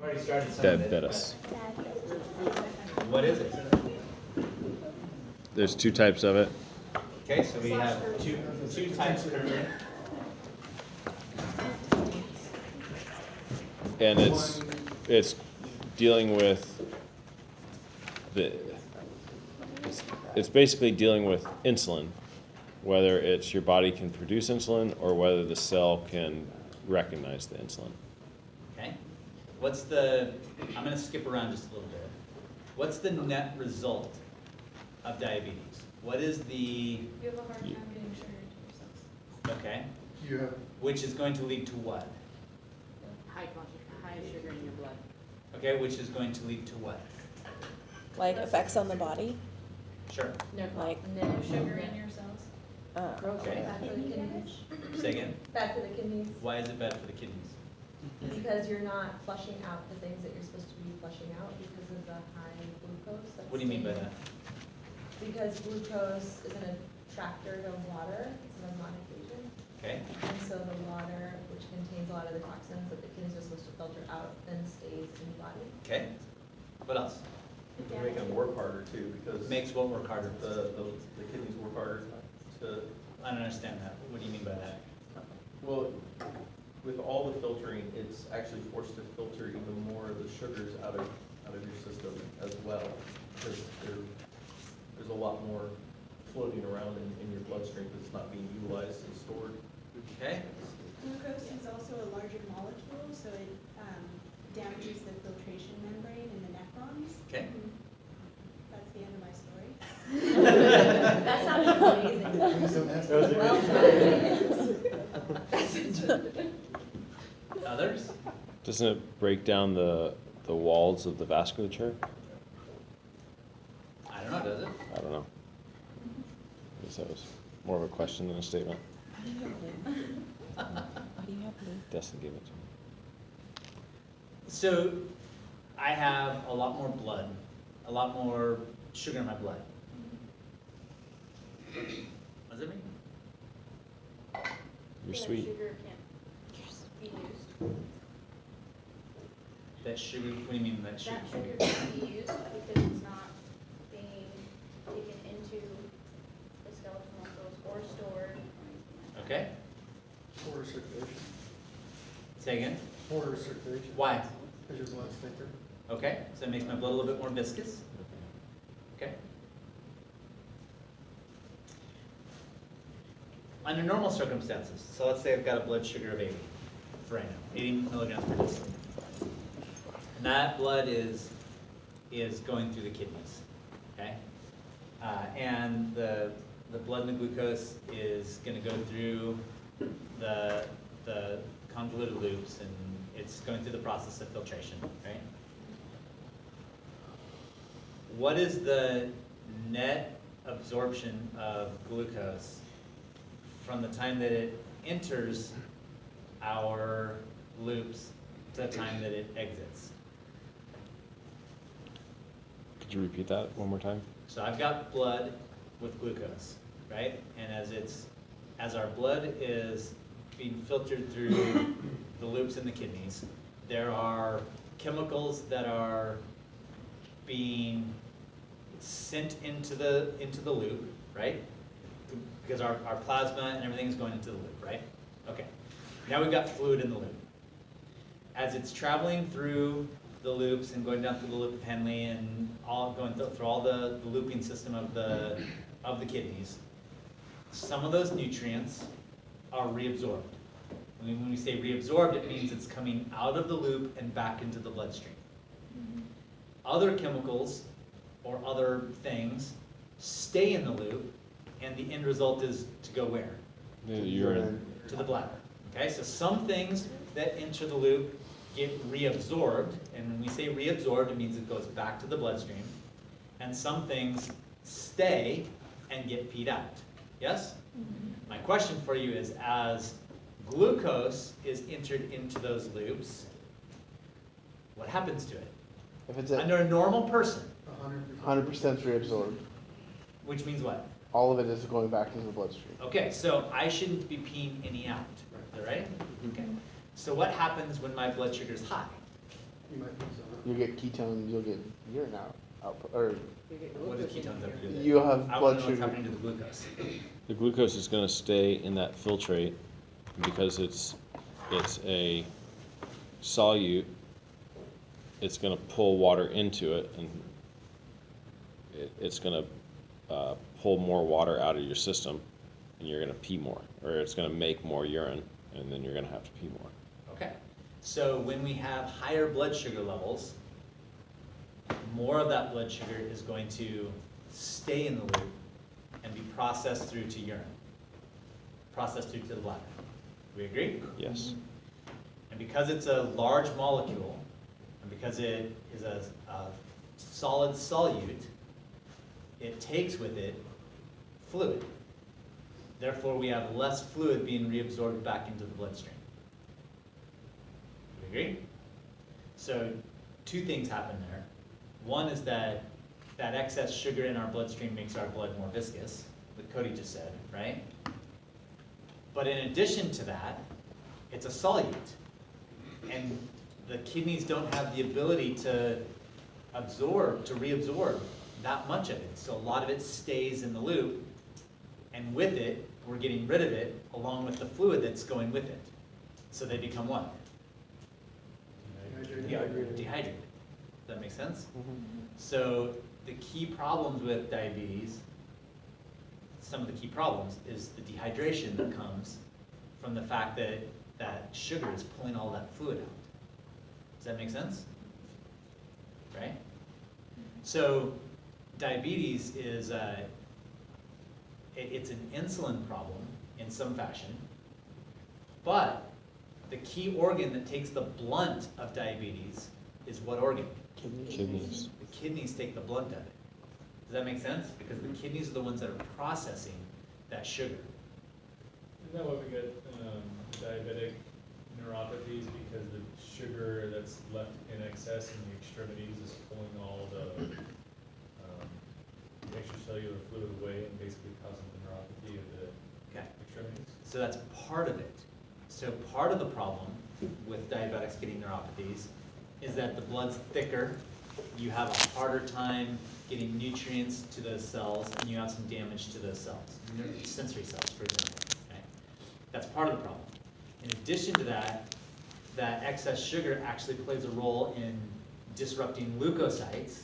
Already started some That of it, bit but us. what is it? There's 2 types of it. Okay, so we have two types currently. And it's dealing with it's basically dealing with insulin, whether it's your body can produce insulin or whether the cell can recognize the insulin. Okay. I'm going to skip around just a little bit. What's the net result of diabetes? What is the, You have a hard time getting sugar into your cells. okay, You have, which is going to lead to what? High sugar in your blood. Okay, which is going to lead to what? Like effects on the body? Sure. Like, No sugar in your cells. Okay. Bad for the kidneys. Say again. Bad for the kidneys Why is it bad for the kidneys? because you're not flushing out the things that you're supposed to be flushing out because of the high glucose. That's What do you mean by staying- that? Because glucose is an attractor to water, it's an osmotic agent. Okay. And so the water, which contains a lot of the toxins that the kidneys are supposed to filter out, then stays in the body. Okay. What else? you're making them work harder too, because Makes what work harder? the kidneys work harder to, I don't understand that. What do you mean by that? well, with all the filtering, it's actually forced to filter even more of the sugars out of your system as well, because there's a lot more floating around in your bloodstream that's not being utilized and stored. Okay. Glucose is also a larger molecule, so it damages the filtration membrane in the nephrons. Okay. That's the end of my story. That sounds amazing. Please don't ask Well done. Others? Doesn't it break down the walls of the vasculature? I don't know, does it? I don't know. I guess that was more of a question than a statement. how do you have blue? Destin gave it to me. So I have a lot more blood, a lot more sugar in my blood. What does it mean? You're That sweet. sugar can't be used. That sugar, what do you mean that sugar? That sugar can't be used because it's not being taken into the skeletal muscles or stored or anything like that. Okay, Order circulation. say again. Order circulation. Why? Because your blood's thicker. Okay, so it makes my blood a little bit more viscous. Okay. Under normal circumstances, so let's say I've got a blood sugar of 80 for right now, 80 milligrams per deciliter. And that blood is going through the kidneys, okay? And the blood and the glucose is gonna go through the convoluted loops, and it's going through the process of filtration, right? What is the net absorption of glucose from the time that it enters our loops to the time that it exits? Could you repeat that one more time? So I've got blood with glucose, right? And as our blood is being filtered through the loops in the kidneys, there are chemicals that are being sent into the loop, right? Because our plasma and everything is going into the loop, right? Okay. Now we've got fluid in the loop. As it's traveling through the loops and going down through the loop of Henle and all going through all the looping system of the kidneys, some of those nutrients are reabsorbed. When we say reabsorbed, it means it's coming out of the loop and back into the bloodstream. Other chemicals or other things stay in the loop, and the end result is to go where? The urine. To the bladder. Okay, so some things that enter the loop get reabsorbed, and when we say reabsorbed, it means it goes back to the bloodstream, and some things stay and get peed out. Yes? My question for you is, as glucose is entered into those loops, what happens to it? If it's at Under a normal person, 100% reabsorbed, which means what? all of it is going back into the bloodstream. Okay, so I shouldn't be peeing any out, right? Okay. So what happens when my blood sugar is high? You'll get ketones, you'll get urine output, or You get What does glucose in ketones have to do with it? you'll have I blood wanna know what's sugar. happening to the glucose. The glucose is gonna stay in that filtrate because it's a solute. It's gonna pull water into it, and it's gonna pull more water out of your system, and you're gonna pee more, or it's gonna make more urine, and then you're gonna have to pee more. Okay, so when we have higher blood sugar levels, more of that blood sugar is going to stay in the loop and be processed through to urine, processed through to the bladder. Do we agree? Yes. And because it's a large molecule, and because it is a solid solute, it takes with it fluid. Therefore, we have less fluid being reabsorbed back into the bloodstream. Do we agree? So, two things happen there. One is that excess sugar in our bloodstream makes our blood more viscous, what Cody just said, right? But in addition to that, it's a solute. And the kidneys don't have the ability to reabsorb that much of it. So a lot of it stays in the loop, and with it, we're getting rid of it along with the fluid that's going with it. So they become what? Dehydrated. Dehydrated. Does that make sense? So the key problems with diabetes, some of the key problems, is the dehydration that comes from the fact that sugar is pulling all that fluid out. Does that make sense? Right? So diabetes is it's an insulin problem in some fashion, but the key organ that takes the blunt of diabetes is what organ? Kidneys. The kidneys take the blunt of it. Does that make sense? Because the kidneys are the ones that are processing that sugar. Isn't that why we get diabetic neuropathies? Because the sugar that's left in excess in the extremities is pulling all the extracellular fluid away and basically causing the neuropathy of the Okay. extremities? So that's part of it. So part of the problem with diabetics getting neuropathies is that the blood's thicker, you have a harder time getting nutrients to those cells, and you have some damage to those cells, sensory cells, for example. Okay? That's part of the problem. In addition to that, that excess sugar actually plays a role in disrupting leukocytes.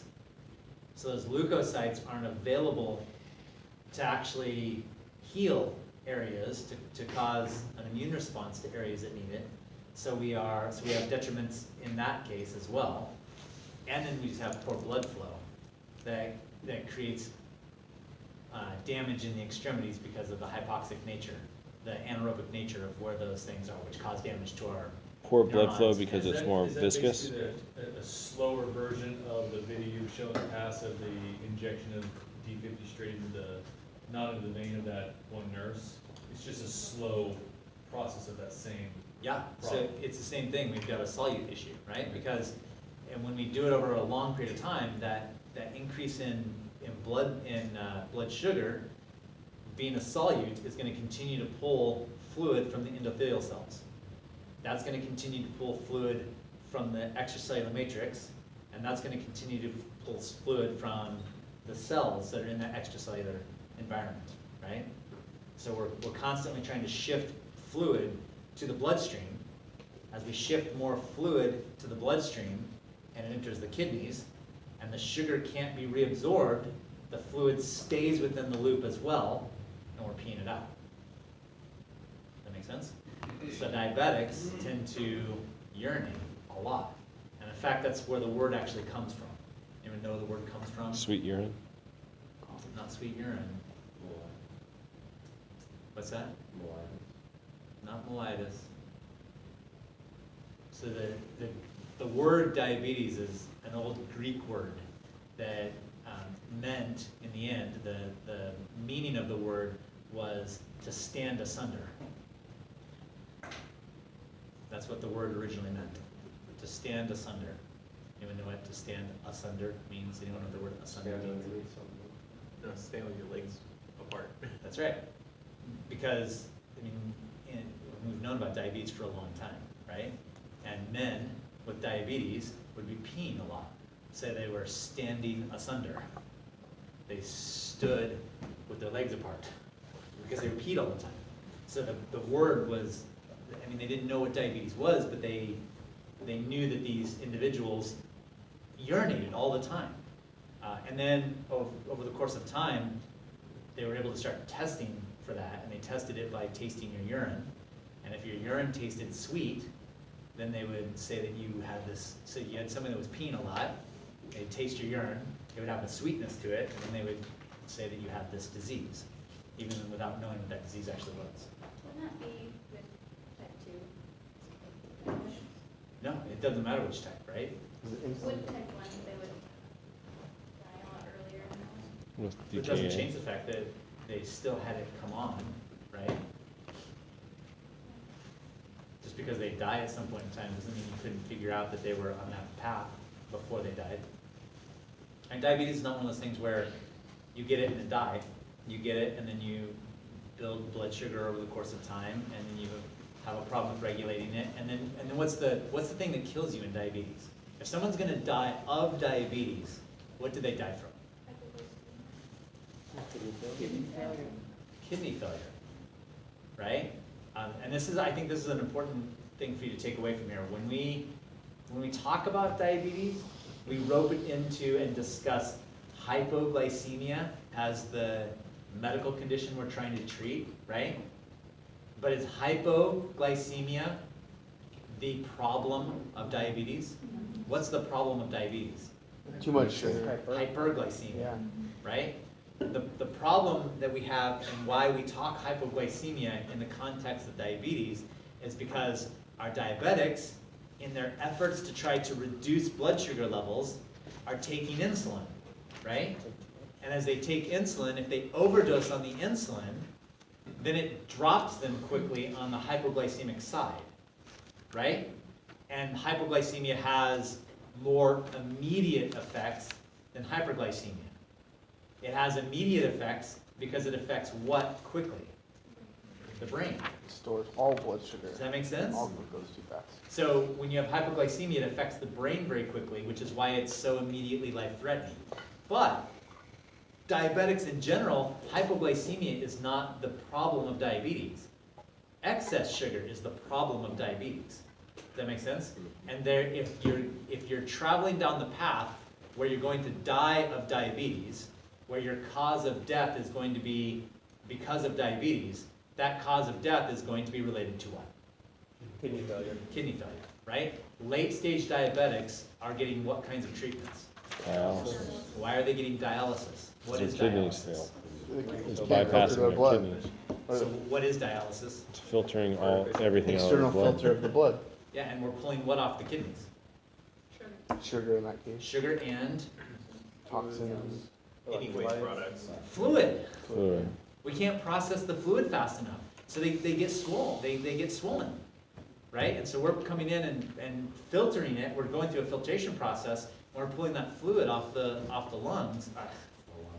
So those leukocytes aren't available to actually heal areas, to cause an immune response to areas that need it. So we have detriments in that case as well. And then we just have poor blood flow that creates damage in the extremities because of the hypoxic nature, the anaerobic nature of where those things are, which cause damage to our Poor blood flow neurons. because Is it's that- more is that viscous. basically a slower version of the video you've shown in the past of the injection of D50 straight into not into the vein of that one nurse? It's just a slow process of that same. Yeah, so Problem. it's the same thing, we've got a solute issue, right? Because, and when we do it over a long period of time, that increase in blood sugar, being a solute, is gonna continue to pull fluid from the endothelial cells. That's gonna continue to pull fluid from the extracellular matrix, and that's gonna continue to pull fluid from the cells that are in that extracellular environment, right? So we're constantly trying to shift fluid to the bloodstream. As we shift more fluid to the bloodstream and it enters the kidneys, and the sugar can't be reabsorbed, the fluid stays within the loop as well, and we're peeing it out. That make sense? So diabetics tend to urinate a lot. And in fact, that's where the word actually comes from. Anyone know where the word comes from? Sweet urine. Not sweet urine. What's that? Not mellitus. So the word diabetes is an old Greek word that meant, in the end, the meaning of the word was to stand asunder. That's what the word originally meant, to stand asunder. Anyone know what to stand asunder means? Anyone know what the word asunder means? No, stand with your legs apart. That's right. Because, I mean, we've known about diabetes for a long time, right? And men with diabetes would be peeing a lot. Say they were standing asunder. They stood with their legs apart because they peed all the time. So the word was, I mean, they didn't know what diabetes was, but they knew that these individuals urinated all the time. And then over the course of time, they were able to start testing for that, and they tested it by tasting your urine. And if your urine tasted sweet, then they would say that you had this, so you had someone that was peeing a lot, they'd taste your urine, it would have a sweetness to it, and then they would say that you had this disease, even without knowing what that disease actually was. Wouldn't that be with type 2? No, it doesn't matter which type, right? Wouldn't type 1, they would die a lot earlier? With It doesn't DKA. change the fact that they still had it come on, right? Just because they die at some point in time doesn't mean you couldn't figure out that they were on that path before they died. And diabetes is not one of those things where you get it and then die. You get it and then you build blood sugar over the course of time, and then you have a problem with regulating it. And then what's the thing that kills you in diabetes? If someone's gonna die of diabetes, what do they die from? Kidney failure, right? And I think this is an important thing for you to take away from here. When we talk about diabetes, we rope it into and discuss hypoglycemia as the medical condition we're trying to treat, right? But is hypoglycemia the problem of diabetes? What's the problem of diabetes? Too much sugar. Hyperglycemia, Yeah. right? The problem that we have and why we talk hypoglycemia in the context of diabetes is because our diabetics, in their efforts to try to reduce blood sugar levels, are taking insulin, right? And as they take insulin, if they overdose on the insulin, then it drops them quickly on the hypoglycemic side, right? And hypoglycemia has more immediate effects than hyperglycemia. It has immediate effects because it affects what quickly? The brain. Stores all blood sugar. Does that make sense? All goes too fast. So when you have hypoglycemia, it affects the brain very quickly, which is why it's so immediately life-threatening. But diabetics in general, hypoglycemia is not the problem of diabetes. Excess sugar is the problem of diabetes. Does that make sense? And if you're traveling down the path where you're going to die of diabetes, where your cause of death is going to be because of diabetes, that cause of death is going to be related to what? Kidney failure. Kidney failure, right? Late stage diabetics are getting what kinds of treatments? Dialysis. Why are they getting dialysis? What is Their kidneys dialysis? fail. It's It's can't filter bypassing their their blood. kidneys. So what is dialysis? It's filtering everything out of External the blood. filter of the blood. Yeah, and we're pulling what off the kidneys? Sugar in that case. Sugar and Toxins. any Waste products. fluid. Fluid. We can't process the fluid fast enough. So they get swollen, they get swollen, right? And so we're coming in and filtering it, we're going through a filtration process, and we're pulling that fluid off the lungs,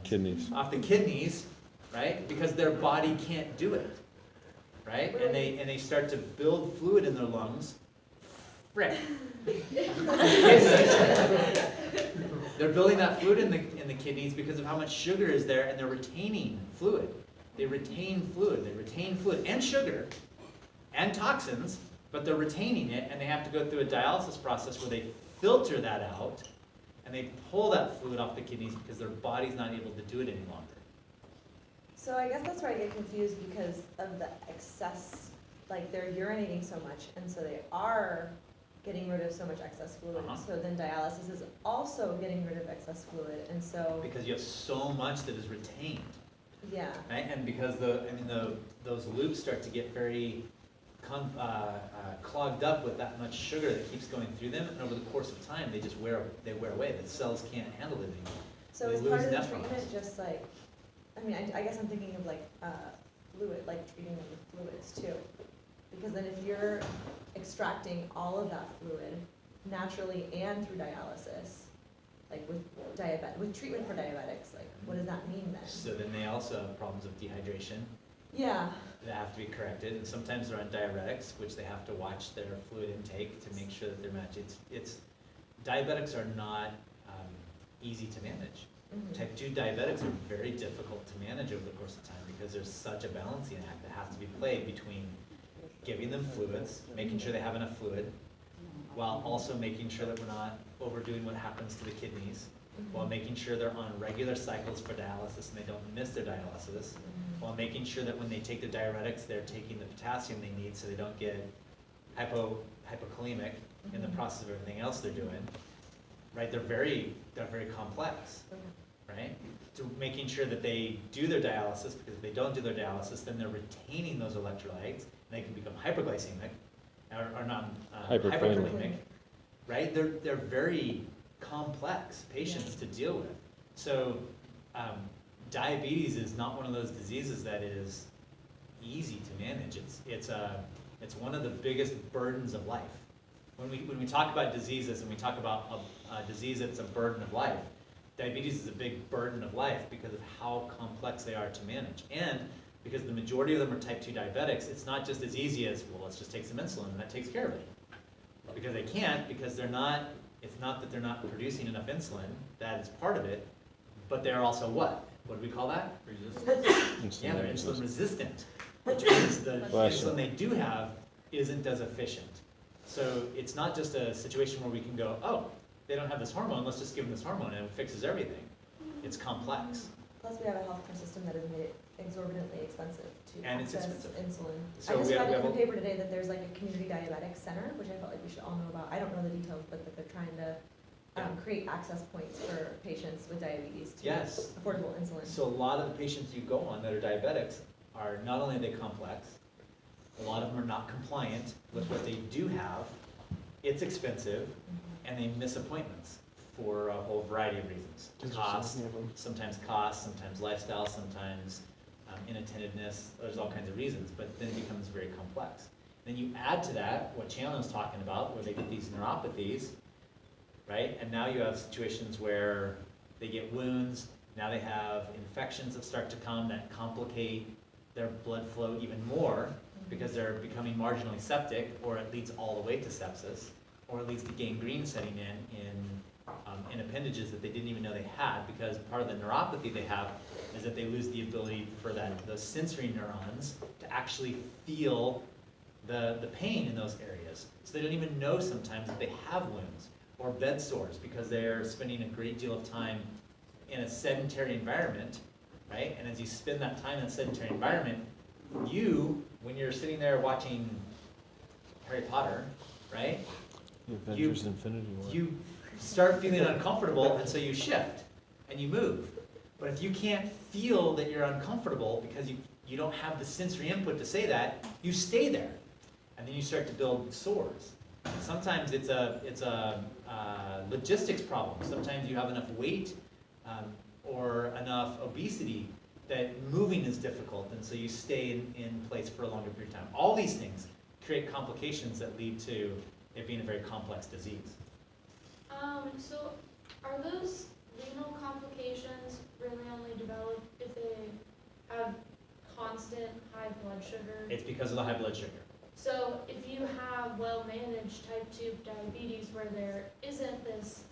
Kidneys. off the kidneys, right? Because their body can't do it, right? And they start to build fluid in their lungs. Frick. They're building that fluid in the kidneys because of how much sugar is there, and they're retaining fluid. They retain fluid and sugar and toxins, but they're retaining it, and they have to go through a dialysis process where they filter that out, and they pull that fluid off the kidneys because their body's not able to do it any longer. So I guess that's where I get confused because of the excess, like they're urinating so much, and so they are getting rid of so much excess fluid. Uh-huh. So then dialysis is also getting rid of excess fluid, and so, Because you have so much that is retained, yeah. right? And because those loops start to get very clogged up with that much sugar that keeps going through them, and over the course of time, they just wear away. The cells can't handle it anymore. So They is lose part of the nephrons. treatment just like, I mean, I guess I'm thinking of like fluid, like treating them with fluids too. Because then if you're extracting all of that fluid naturally and through dialysis, like with treatment for diabetics, like what does that mean then? So then they also have problems with dehydration Yeah, that have to be corrected, and sometimes they're on diuretics, which they have to watch their fluid intake to make sure that they're matched. diabetics are not easy to manage. Mhm. Type 2 diabetics are very difficult to manage over the course of time because there's such a balancing act that has to be played between giving them fluids, making sure they have enough fluid, while also making sure that we're not overdoing what happens to the kidneys, while making sure they're on regular cycles for dialysis and they don't miss their dialysis, while making sure that when they take the diuretics, they're taking the potassium they need so they don't get hypokalemic in the process of everything else they're doing. Right? They're very complex. Right? To making sure that they do their dialysis, because if they don't do their dialysis, then they're retaining those electrolytes, and they can become hyperglycemic, or not, Hyperkalemic. hyperkalemic, right? They're very complex patients to deal with. So, diabetes is not one of those diseases that is easy to manage. It's one of the biggest burdens of life. When we talk about diseases and we talk about a disease that's a burden of life, diabetes is a big burden of life because of how complex they are to manage. And because the majority of them are type 2 diabetics, it's not just as easy as, well, let's just take some insulin and that takes care of it. Because they can't, because it's not that they're not producing enough insulin, that is part of it, but they're also what? What do we call that? Insulin Yeah, they're resistance. insulin resistant, which means the Bless insulin you. they do have isn't as efficient. So it's not just a situation where we can go, oh, they don't have this hormone, let's just give them this hormone and it fixes everything. It's complex. Plus, we have a healthcare system that has made it exorbitantly expensive to And it's access expensive. insulin. So I just we have- read we in the have a- paper today that there's like a community diabetic center, which I felt like we should all know about. I don't know the details, but that they're trying to create access points for patients with diabetes to Yes. affordable insulin. So a lot of the patients you go on that are diabetics are, not only are they complex, a lot of them are not compliant with what they do have, it's expensive, and they miss appointments for a whole variety of reasons. There's so Cost, many of them. sometimes lifestyle, sometimes inattentiveness, there's all kinds of reasons, but then it becomes very complex. Then you add to that what Chandler was talking about, where they get these neuropathies, right? And now you have situations where they get wounds, now they have infections that start to come that complicate their blood flow even more because they're becoming marginally septic, or it leads all the way to sepsis, or it leads to gangrene setting in appendages that they didn't even know they had, because part of the neuropathy they have is that they lose the ability for those sensory neurons to actually feel the pain in those areas. So they don't even know sometimes that they have wounds or bed sores because they're spending a great deal of time in a sedentary environment, right? And as you spend that time in a sedentary environment, when you're sitting there watching Harry Potter, right? The Avengers Infinity War. You start feeling uncomfortable, and so you shift and you move. But if you can't feel that you're uncomfortable because you don't have the sensory input to say that, you stay there. And then you start to build sores. Sometimes it's a logistics problem. Sometimes you have enough weight or enough obesity that moving is difficult, and so you stay in place for a longer period of time. All these things create complications that lead to it being a very complex disease. So are those renal complications really only develop if they have constant high blood sugar? It's because of the high blood sugar. So if you have well-managed type 2 diabetes where there isn't this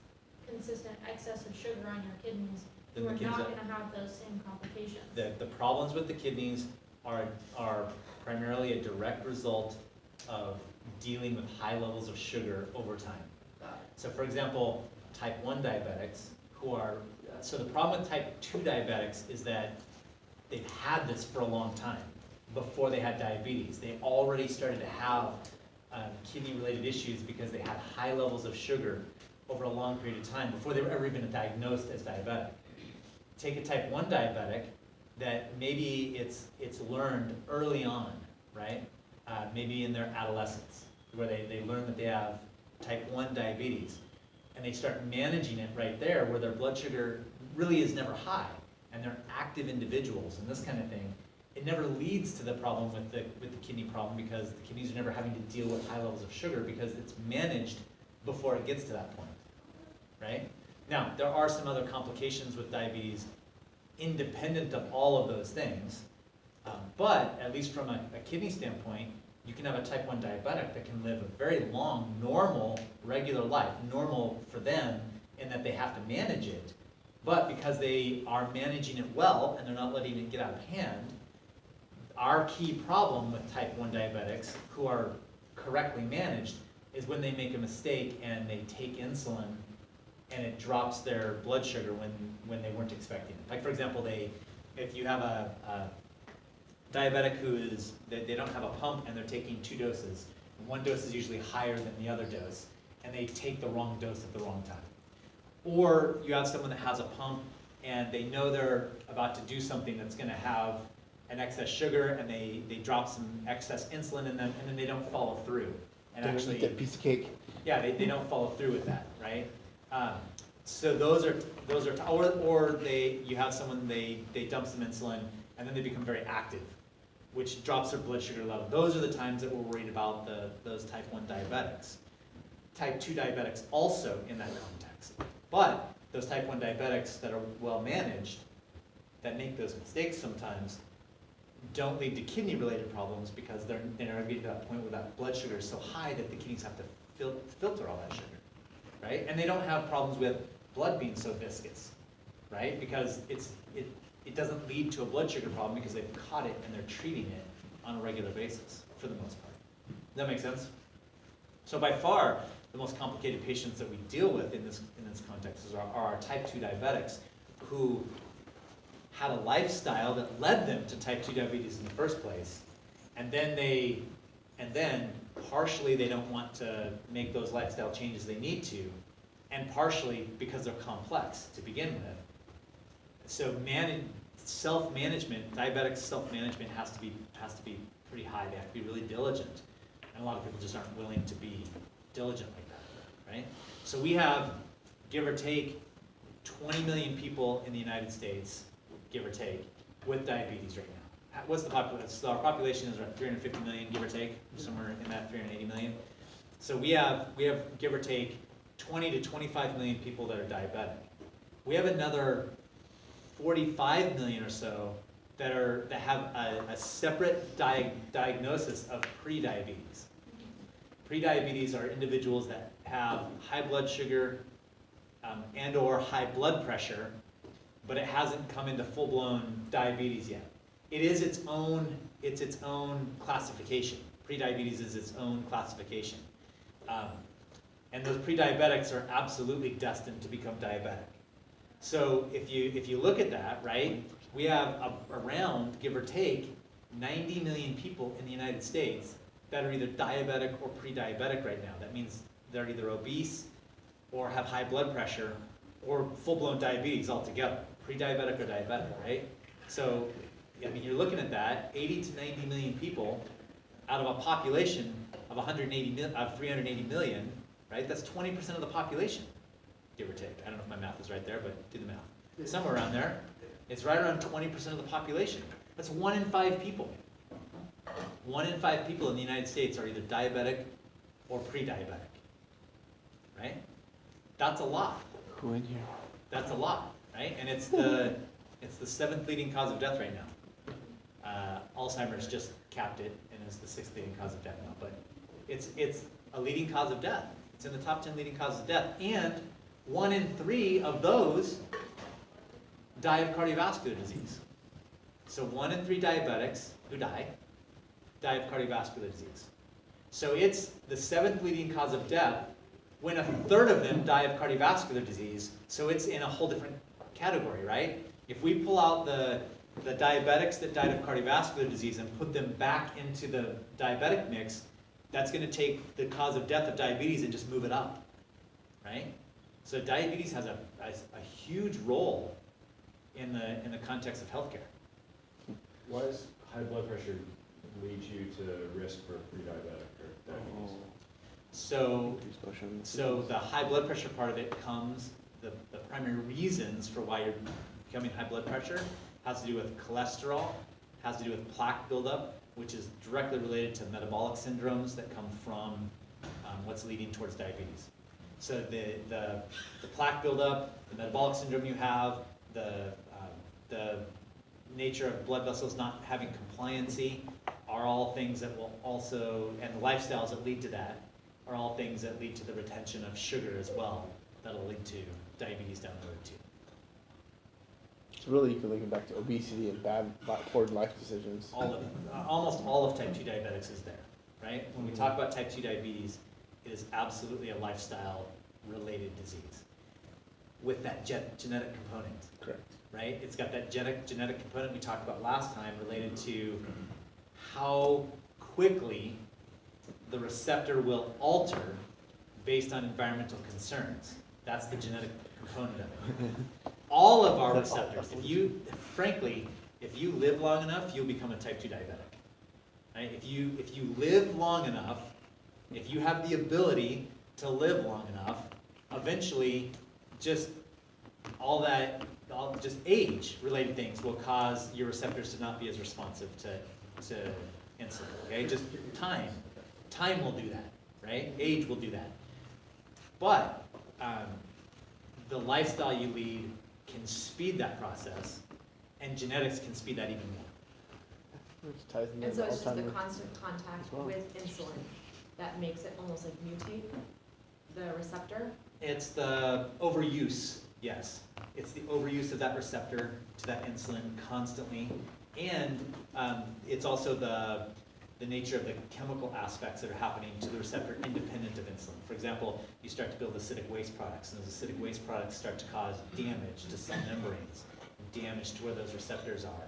consistent excess of sugar on your kidneys, Then you the are kidneys not are- going to have those same complications. The problems with the kidneys are primarily a direct result of dealing with high levels of sugar over time. Got it. So for example, type 1 diabetics so the problem with type 2 diabetics is that they've had this for a long time before they had diabetes. They already started to have kidney-related issues because they had high levels of sugar over a long period of time before they were ever even diagnosed as diabetic. Take a type 1 diabetic that maybe it's learned early on, right? Maybe in their adolescence, where they learn that they have type 1 diabetes. And they start managing it right there, where their blood sugar really is never high, and they're active individuals and this kind of thing. It never leads to the problem with the kidney problem, because the kidneys are never having to deal with high levels of sugar because it's managed before it gets to that point, right? Now, there are some other complications with diabetes independent of all of those things, but at least from a kidney standpoint, You can have a type 1 diabetic that can live a very long, normal, regular life, normal for them in that they have to manage it. But because they are managing it well and they're not letting it get out of hand, our key problem with type 1 diabetics who are correctly managed is when they make a mistake and they take insulin and it drops their blood sugar when they weren't expecting it. Like for example, if you have a diabetic they don't have a pump and they're taking 2 doses, and one dose is usually higher than the other dose, and they take the wrong dose at the wrong time. Or you have someone that has a pump and they know they're about to do something that's gonna have an excess sugar and they drop some excess insulin in them and then they don't follow through. And Don't actually, eat that piece of cake. yeah, they don't follow through with that, right? So those are, or you have someone, they dump some insulin and then they become very active, which drops their blood sugar level. Those are the times that we're worried about those type 1 diabetics. Type 2 diabetics also in that context. But those type 1 diabetics that are well managed, that make those mistakes sometimes, don't lead to kidney-related problems because they're getting to that point where that blood sugar is so high that the kidneys have to filter all that sugar, right? And they don't have problems with blood being so viscous, right? Because it doesn't lead to a blood sugar problem because they've caught it and they're treating it on a regular basis for the most part. Does that make sense? So by far, the most complicated patients that we deal with in this context are our type 2 diabetics who had a lifestyle that led them to type 2 diabetes in the first place, and then partially they don't want to make those lifestyle changes they need to, and partially because they're complex to begin with. So self-management, diabetic self-management has to be pretty high. They have to be really diligent, and a lot of people just aren't willing to be diligent like that, right? So we have, give or take, 20 million people in the United States, give or take, with diabetes right now. What's the population? So our population is around 350 million, give or take, somewhere in that 380 million. So we have give or take 20 to 25 million people that are diabetic. We have another 45 million or so that have a separate diagnosis of prediabetes. Prediabetes are individuals that have high blood sugar and or high blood pressure, but it hasn't come into full-blown diabetes yet. It's its own classification. Prediabetes is its own classification. And those prediabetics are absolutely destined to become diabetic. So if you look at that, right, we have around, give or take, 90 million people in the United States that are either diabetic or pre-diabetic right now. That means they're either obese or have high blood pressure or full-blown diabetes altogether, pre-diabetic or diabetic, right? So, I mean, you're looking at that, 80 to 90 million people out of a population of 380 million, right? That's 20% of the population, give or take. I don't know if my math is right there, but do the math. Somewhere around there. It's right around 20% of the population. That's 1 in 5 people. 1 in 5 people in the United States are either diabetic or pre-diabetic, right? That's a lot. Who in here? That's a lot, right? And it's the 7th leading cause of death right now. Alzheimer's just capped it and is the 6th leading cause of death now. But it's a leading cause of death. It's in the top 10 leading causes of death. And 1 in 3 of those die of cardiovascular disease. So 1 in 3 diabetics who die of cardiovascular disease. So it's the 7th leading cause of death when 1/3 of them die of cardiovascular disease. So it's in a whole different category, right? If we pull out the diabetics that died of cardiovascular disease and put them back into the diabetic mix, that's going to take the cause of death of diabetes and just move it up, right? So diabetes has a huge role in the context of healthcare. Why does high blood pressure lead you to risk for pre-diabetic or diabetes? So the high blood pressure part of it comes, the primary reasons for why you're becoming high blood pressure has to do with cholesterol, has to do with plaque buildup, which is directly related to metabolic syndromes that come from what's leading towards diabetes. So the plaque buildup, the metabolic syndrome you have, the nature of blood vessels not having compliancy, are all things that will also, and the lifestyles that lead to that, are all things that lead to the retention of sugar as well, that'll lead to diabetes down the road too. So really, you can link it back to obesity and poor life decisions. All of, almost all of type 2 diabetics is there, right? When we talk about type 2 diabetes, it is absolutely a lifestyle-related disease with that genetic component, Correct. right? It's got that genetic component we talked about last time related to how quickly the receptor will alter based on environmental concerns. That's the genetic component of it. All of our receptors, frankly, if you live long enough, you'll become a type 2 diabetic. Right? If you live long enough, if you have the ability to live long enough, eventually just just age-related things will cause your receptors to not be as responsive to insulin, okay? Just time. Time will do that, right? Age will do that. But the lifestyle you lead can speed that process, and genetics can speed that even more. Which ties into And so it's just the Alzheimer's. constant contact as well. with insulin that makes it almost like mutate the receptor. It's the overuse, yes. It's the overuse of that receptor to that insulin constantly. And it's also the nature of the chemical aspects that are happening to the receptor independent of insulin. For example, you start to build acidic waste products, and those acidic waste products start to cause damage to cell membranes, damage to where those receptors are.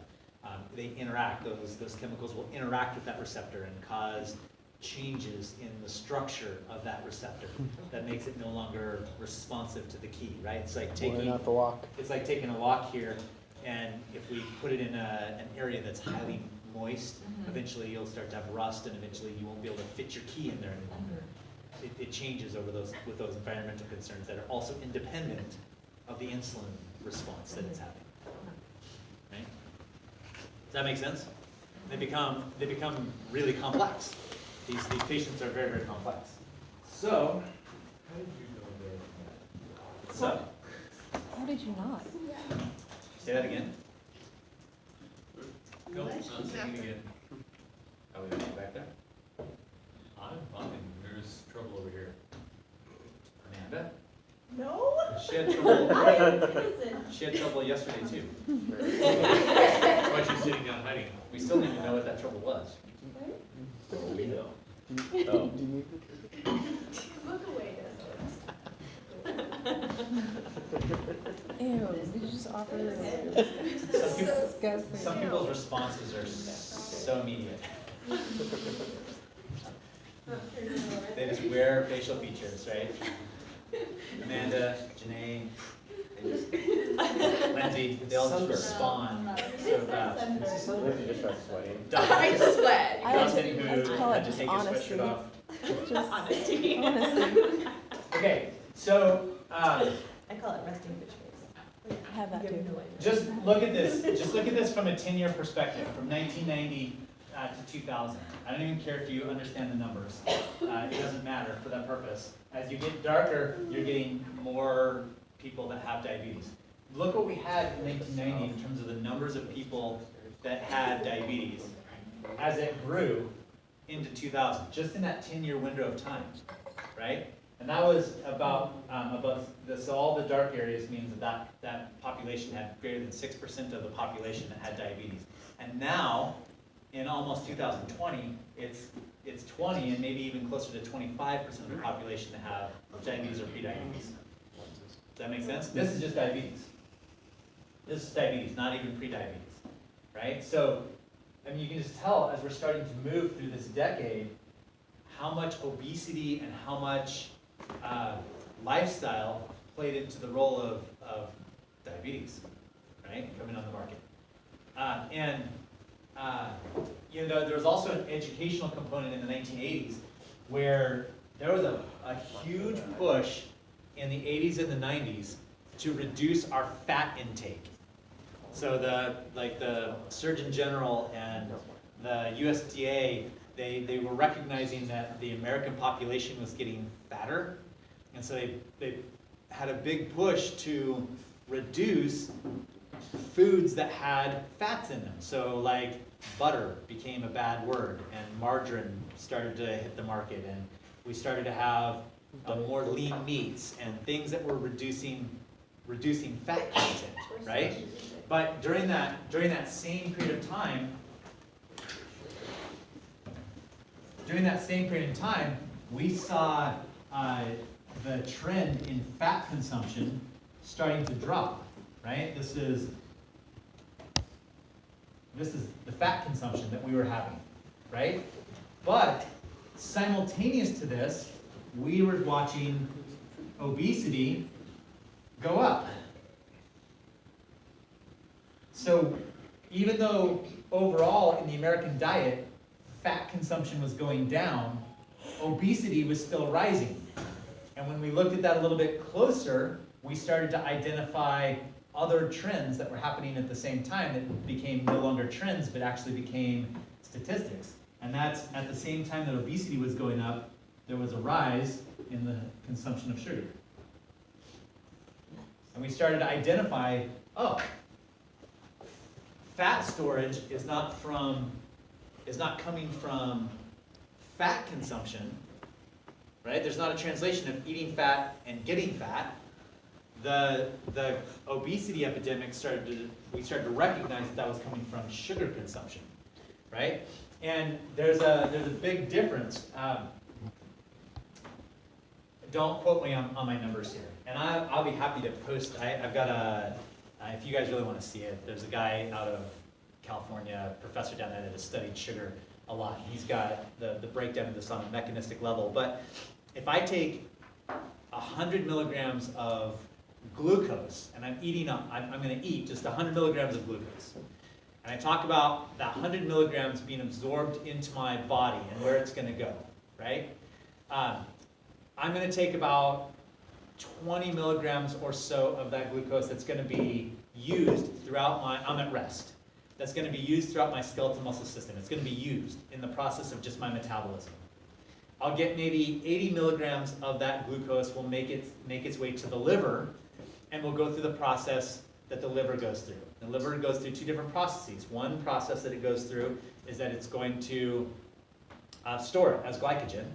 They interact, those chemicals will interact with that receptor and cause changes in the structure of that receptor that makes it no longer responsive to the key, right? It's like Learn out the walk. it's like taking a lock here, and if we put it in an area that's highly moist, eventually you'll start to have rust, and eventually you won't be able to fit your key in there any longer. It changes over with those environmental concerns that are also independent of the insulin response that it's having. Right? Does that make sense? They become really complex. These patients are very, very complex. So, How did you not? say that again. Go, I'm thinking again. Are we going back there? I'm fine, there's trouble over here. Amanda? No. She had trouble. Listen. She had trouble yesterday too. Why is she sitting down hiding? We still need to know what that trouble was. We know. Do you need Look away, Ew, did you just offer disgusting? Some people's responses are so immediate. They just wear facial features, right? Amanda, Janae, Lindsay, they all just respond so fast. just start sweating. I sweat. I like Dustin, to- who I like to call it had to just take his honesty. sweatshirt off. Just Honesty. honestly, Okay, so I call it resting bitch face. I have that You too. have no idea. just look at this. Just look at this from a 10-year perspective, from 1990 to 2000. I don't even care if you understand the numbers. It doesn't matter for that purpose. As you get darker, you're getting more people that have diabetes. Look what we had in 1990 in terms of the numbers of people that had diabetes as it grew into 2000, just in that 10-year window of time, right? And that was about so all the dark areas means that population had greater than 6% of the population that had diabetes. And now, in almost 2020, it's 20 and maybe even closer to 25% of the population that have diabetes or prediabetes. Does that make sense? This is just diabetes. This is diabetes, not even prediabetes, right? So, I mean, you can just tell as we're starting to move through this decade, how much obesity and how much lifestyle played into the role of diabetes, right, coming on the market. You know, there was also an educational component in the 1980s where there was a huge push in the 80s and the 90s to reduce our fat intake. So the Surgeon General and the USDA, they were recognizing that the American population was getting fatter, and so they had a big push to reduce foods that had fats in them. So like butter became a bad word, and margarine started to hit the market, and we started to have more lean meats and things that were reducing fat content, right? But during that same period of time, we saw the trend in fat consumption starting to drop, right? This is the fat consumption that we were having, right? But simultaneous to this, we were watching obesity go up. So even though overall in the American diet, fat consumption was going down, obesity was still rising. And when we looked at that a little bit closer, we started to identify other trends that were happening at the same time that became no longer trends, but actually became statistics. And that's at the same time that obesity was going up, there was a rise in the consumption of sugar. And we started to identify, oh, fat storage is not coming from fat consumption, right? There's not a translation of eating fat and getting fat. The obesity epidemic we started to recognize that was coming from sugar consumption, right? And there's a big difference. Don't quote me on my numbers here. And I'll be happy to post, I've got if you guys really want to see it, there's a guy out of California, a professor down there that has studied sugar a lot. He's got the breakdown of this on a mechanistic level. But if I take 100 milligrams of glucose, and I'm going to eat just 100 milligrams of glucose, and I talk about that 100 milligrams being absorbed into my body and where it's going to go, right? I'm going to take about 20 milligrams or so of that glucose that's going to be used throughout I'm at rest. That's going to be used throughout my skeletal muscle system. It's going to be used in the process of just my metabolism. I'll get maybe 80 milligrams of that glucose will make its way to the liver, and we'll go through the process that the liver goes through. The liver goes through two different processes. One process that it goes through is that it's going to store it as glycogen,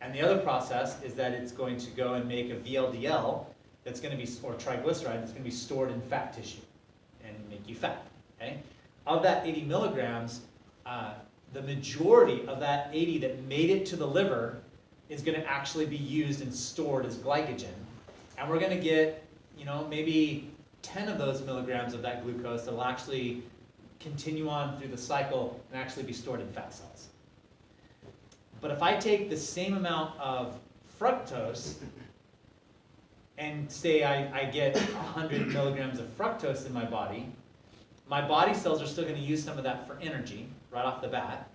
and the other process is that it's going to go and make a VLDL that's going to be, or triglyceride, that's going to be stored in fat tissue and make you fat. Okay? Of that 80 milligrams, the majority of that 80 that made it to the liver is going to actually be used and stored as glycogen. And we're going to get, maybe 10 of those milligrams of that glucose that will actually continue on through the cycle and actually be stored in fat cells. But if I take the same amount of fructose and say I get 100 milligrams of fructose in my body cells are still going to use some of that for energy right off the bat.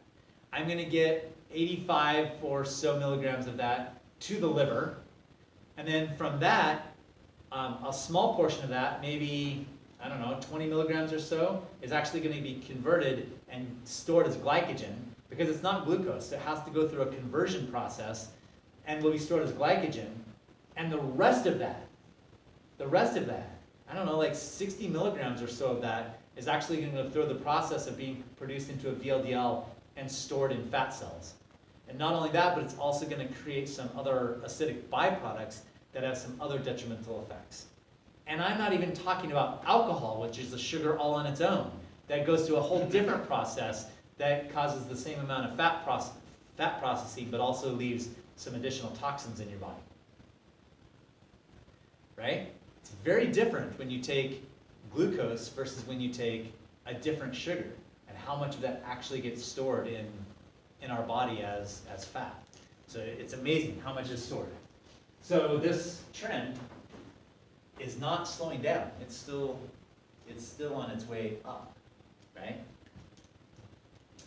I'm going to get 85 or so milligrams of that to the liver. And then from that, a small portion of that, maybe, 20 milligrams or so, is actually going to be converted and stored as glycogen because it's not glucose. It has to go through a conversion process and will be stored as glycogen. And the rest of that, like 60 milligrams or so of that is actually going to go through the process of being produced into a VLDL and stored in fat cells. And not only that, but it's also going to create some other acidic byproducts that have some other detrimental effects. And I'm not even talking about alcohol, which is a sugar all on its own, that goes through a whole different process that causes the same amount of fat processing, but also leaves some additional toxins in your body. Right? It's very different when you take glucose versus when you take a different sugar, and how much of that actually gets stored in our body as fat. So it's amazing how much is stored. So this trend is not slowing down. It's still on its way up, right?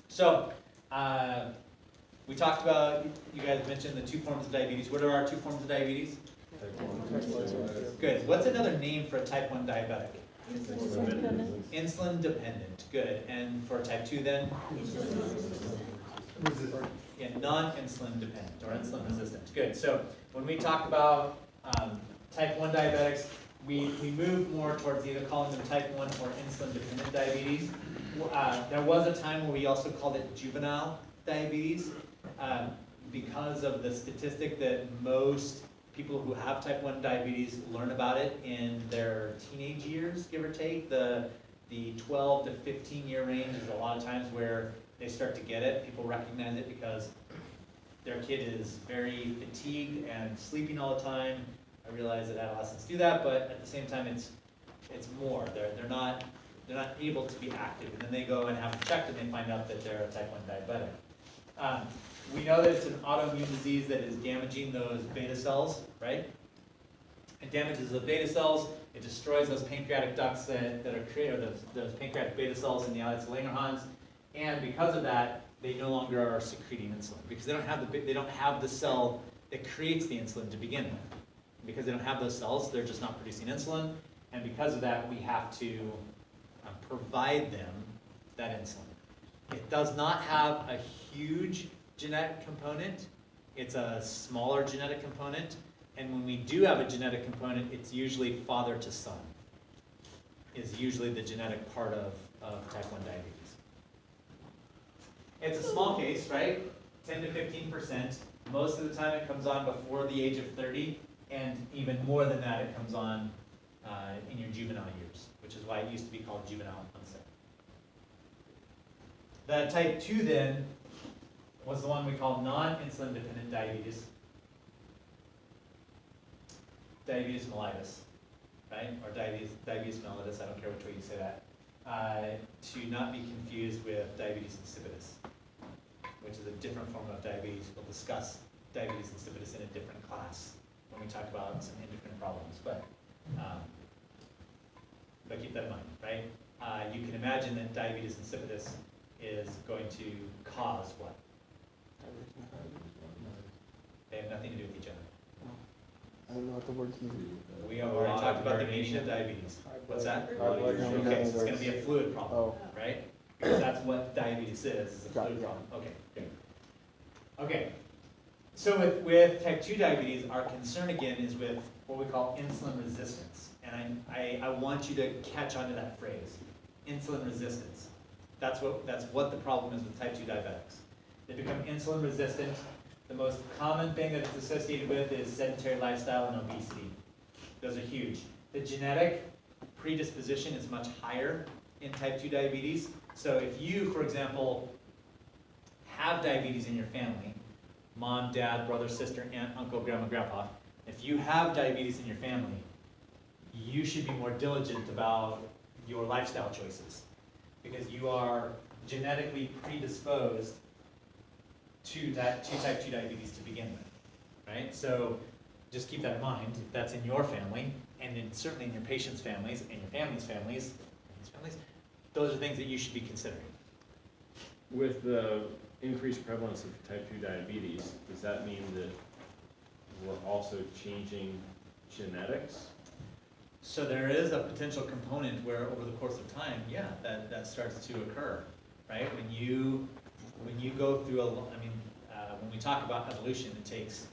So we talked about, you guys mentioned the two forms of diabetes. What are our two forms of diabetes? Good. What's another name for a type 1 diabetic? Insulin dependent. Good. And for type 2 then? Yeah, non-insulin dependent or insulin resistant. Good. So when we talk about type 1 diabetics, we move more towards either calling them type 1 or insulin-dependent diabetes. There was a time where we also called it juvenile diabetes, because of the statistic that most people who have type 1 diabetes learn about it in their teenage years, give or take. The 12 to 15-year range is a lot of times where they start to get it. People recognize it because their kid is very fatigued and sleeping all the time. I realize that adolescents do that, but at the same time, it's more. They're not able to be active, and then they go and have it checked, and they find out that they're a type 1 diabetic. We know that it's an autoimmune disease that is damaging those beta cells, right? It damages the beta cells. It destroys those pancreatic ducts that are created, or those pancreatic beta cells in the islets of Langerhans, and because of that, they no longer are secreting insulin because they don't have the cell that creates the insulin to begin with. Because they don't have those cells, they're just not producing insulin, and because of that, we have to provide them that insulin. It does not have a huge genetic component. It's a smaller genetic component, and when we do have a genetic component, it's usually father to son, is usually the genetic part of type 1 diabetes. It's a small case, right? 10 to 15%. Most of the time it comes on before the age of 30, and even more than that, it comes on in your juvenile years, which is why it used to be called juvenile onset. The type 2 then was the one we call non-insulin dependent diabetes. Diabetes mellitus, right? Or diabetes mellitus, I don't care which way you say that. To not be confused with diabetes insipidus, which is a different form of diabetes. We'll discuss diabetes insipidus in a different class when we talk about some endocrine problems, but keep that in mind, right? You can imagine that diabetes insipidus is going to cause what? They have nothing to do with each other. I don't know what the words mean. We have already talked about the meaning of diabetes. What's that? Okay, so it's gonna be a fluid problem, Oh, right? Because that's what diabetes is a Got fluid it. problem. Okay, good. Okay, so with type 2 diabetes, our concern again is with what we call insulin resistance. And I want you to catch on to that phrase, insulin resistance. That's what the problem is with type 2 diabetics. They become insulin resistant. The most common thing that it's associated with is sedentary lifestyle and obesity. Those are huge. The genetic predisposition is much higher in type 2 diabetes. So if you, for example, have diabetes in your family, mom, dad, brother, sister, aunt, uncle, grandma, grandpa, if you have diabetes in your family, you should be more diligent about your lifestyle choices because you are genetically predisposed to type 2 diabetes to begin with, right? So just keep that in mind. If that's in your family, and certainly in your patients' families, and your family's families, those are things that you should be considering. With the increased prevalence of type 2 diabetes, does that mean that we're also changing genetics? So there is a potential component where over the course of time, yeah, that starts to occur, right? When you go through when we talk about evolution, it takes,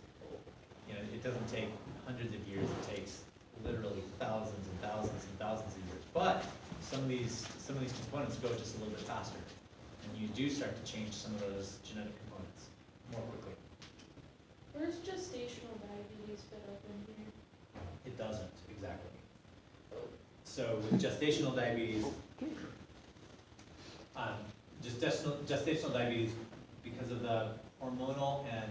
it doesn't take hundreds of years, it takes literally thousands and thousands and thousands of years. But some of these components go just a little bit faster, and you do start to change some of those genetic components more quickly. Where's gestational diabetes fit up in here? It doesn't, exactly. So with gestational diabetes, gestational diabetes, because of the hormonal and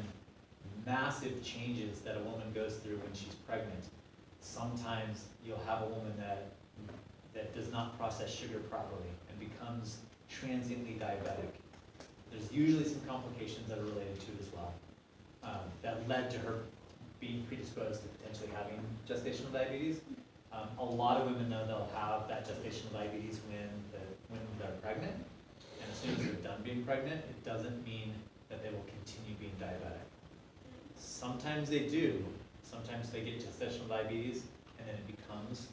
massive changes that a woman goes through when she's pregnant, sometimes you'll have a woman that does not process sugar properly and becomes transiently diabetic. There's usually some complications that are related to it as well, that led to her being predisposed to potentially having gestational diabetes. A lot of women know they'll have that gestational diabetes when they're pregnant, and as soon as they're done being pregnant, it doesn't mean that they will continue being diabetic. Sometimes they do. Sometimes they get gestational diabetes, and then it becomes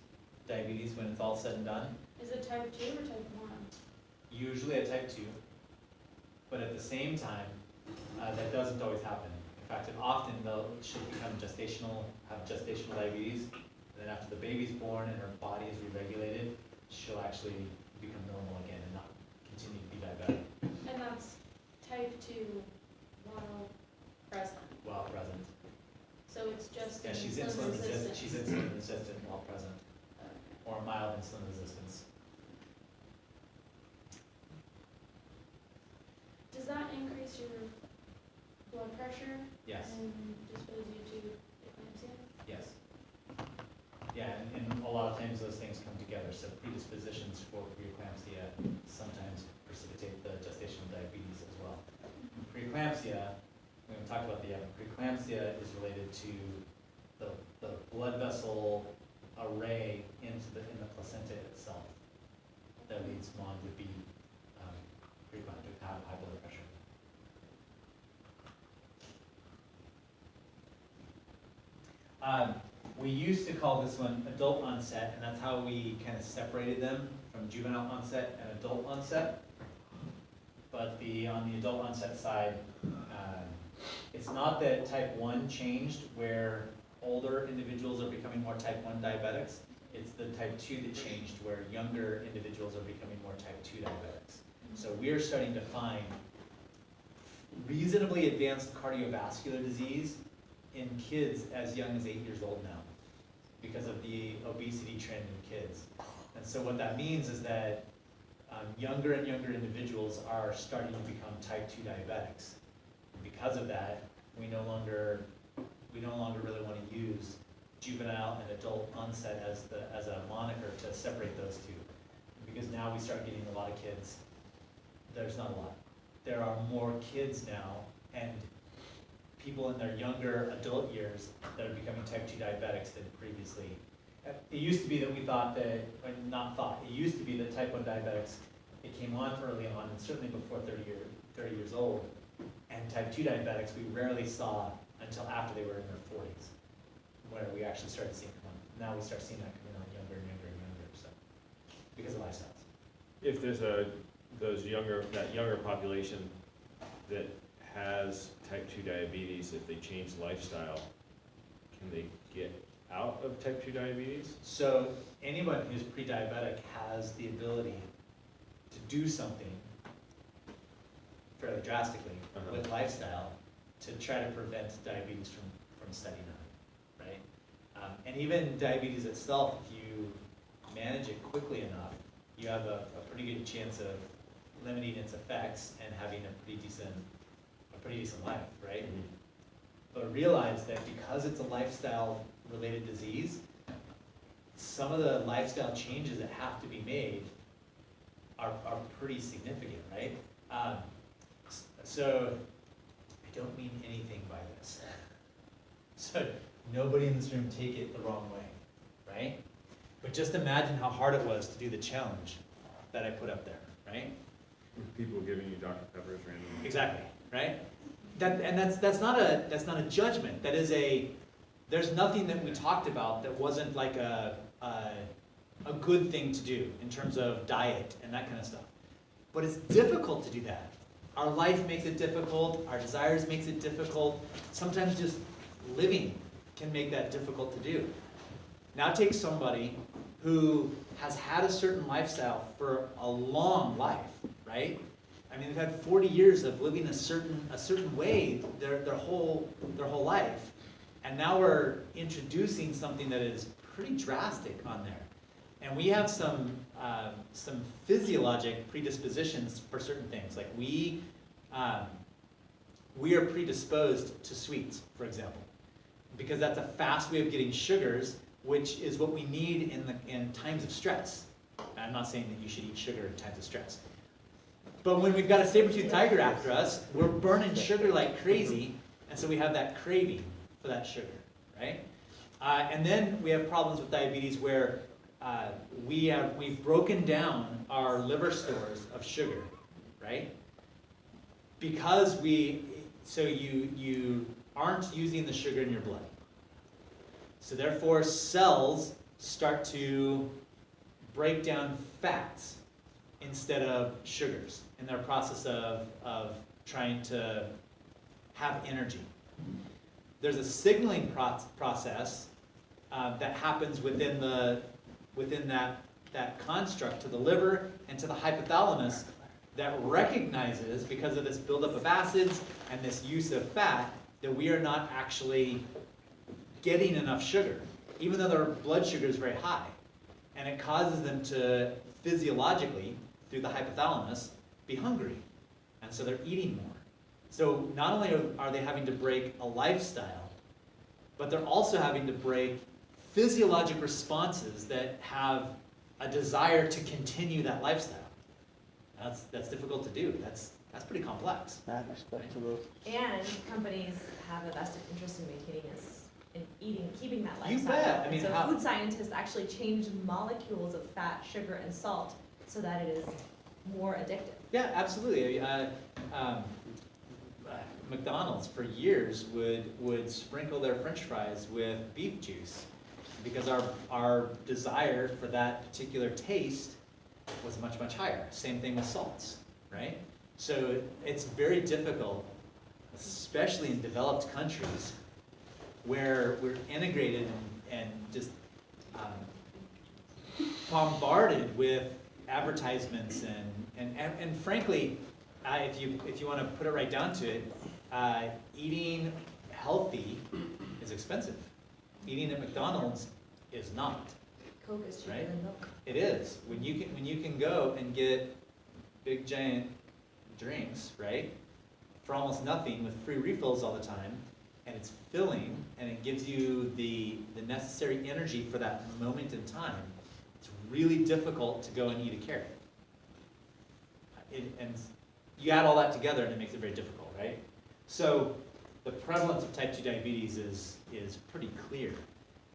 diabetes when it's all said and done. Is it type 2 or type 1? Usually a type 2, but at the same time, that doesn't always happen. In fact, it often should become have gestational diabetes And then after the baby's born and her body is re-regulated, she'll actually become normal again and not continue to be diabetic And that's type 2 while present. while present. So it's just Yeah, she's insulin insulin resistant, resistance. she's insulin resistant while present, Okay. or mild insulin resistance. Does that increase your blood pressure Yes, and dispose you to eclampsia? yes. Yeah, and a lot of times those things come together, so predispositions for preeclampsia sometimes precipitate the gestational diabetes as well. Preeclampsia, we haven't talked about the yet, preeclampsia is related to the blood vessel array in the placenta itself that leads mom to be preeclamptic, to have high blood pressure. We used to call this one adult onset, and that's how we kind of separated them from juvenile onset and adult onset. But on the adult onset side, it's not that type 1 changed where older individuals are becoming more type 1 diabetics. It's the type 2 that changed where younger individuals are becoming more type 2 diabetics. So we're starting to find reasonably advanced cardiovascular disease in kids as young as 8 years old now because of the obesity trend in kids. And so what that means is that younger and younger individuals are starting to become type 2 diabetics. Because of that, we no longer really want to use juvenile and adult onset as a moniker to separate those two. Because now we start getting a lot of kids. There's not a lot. There are more kids now and people in their younger adult years that are becoming type 2 diabetics than previously. It used to be that we thought that, or not thought, it used to be that type 1 diabetics, it came on early on, and certainly before 30 years old. And type 2 diabetics, we rarely saw until after they were in their 40s, where we actually started seeing come on. Now we start seeing that coming on younger and younger and younger, so, because of lifestyles. If there's that younger population that has type 2 diabetes, if they change lifestyle, can they get out of type 2 diabetes? So anyone who's pre-diabetic has the ability to do something fairly drastically with lifestyle to try to prevent diabetes from setting on, right? And even diabetes itself, if you manage it quickly enough, you have a pretty good chance of limiting its effects and having a pretty decent life, right? But realize that because it's a lifestyle-related disease, some of the lifestyle changes that have to be made are pretty significant, right? So I don't mean anything by this. So nobody in this room take it the wrong way, right? But just imagine how hard it was to do the challenge that I put up there, right? With people giving you Dr. Peppers randomly. Exactly, right? That's not a judgment. There's nothing that we talked about that wasn't like a good thing to do in terms of diet and that kind of stuff. But it's difficult to do that. Our life makes it difficult, our desires makes it difficult. Sometimes just living can make that difficult to do. Now take somebody who has had a certain lifestyle for a long life, right? I mean, they've had 40 years of living a certain way their whole life, and now we're introducing something that is pretty drastic on there. And we have some physiologic predispositions for certain things. Like we are predisposed to sweets, for example, because that's a fast way of getting sugars, which is what we need in times of stress. I'm not saying that you should eat sugar in times of stress. But when we've got a saber-toothed tiger after us, we're burning sugar like crazy, and so we have that craving for that sugar, right? And then we have problems with diabetes where we've broken down our liver stores of sugar, right? Because you aren't using the sugar in your blood. So therefore, cells start to break down fats instead of sugars in their process of trying to have energy. There's a signaling process that happens within that construct to the liver and to the hypothalamus that recognizes, because of this buildup of acids and this use of fat, that we are not actually getting enough sugar, even though their blood sugar is very high. And it causes them to physiologically, through the hypothalamus, be hungry. And so they're eating more. So not only are they having to break a lifestyle, but they're also having to break physiologic responses that have a desire to continue that lifestyle. That's difficult to do. That's pretty complex. Mad respect to those. And companies have a vested interest in maintaining us, in keeping that You lifestyle. bet. I And mean, so how- food scientists actually change molecules of fat, sugar, and salt so that it is more addictive. Yeah, absolutely. McDonald's for years would sprinkle their French fries with beef juice because our desire for that particular taste was much, much higher. Same thing with salts, right? So it's very difficult, especially in developed countries, where we're integrated and just bombarded with advertisements and frankly, if you want to put it right down to it, eating healthy is expensive. Eating at McDonald's is not. Coke is cheaper Right. than milk. It is. When you can go and get big giant drinks, right, for almost nothing with free refills all the time, and it's filling and it gives you the necessary energy for that moment in time, it's really difficult to go and eat a carrot. And you add all that together and it makes it very difficult, right? So the prevalence of type 2 diabetes is pretty clear.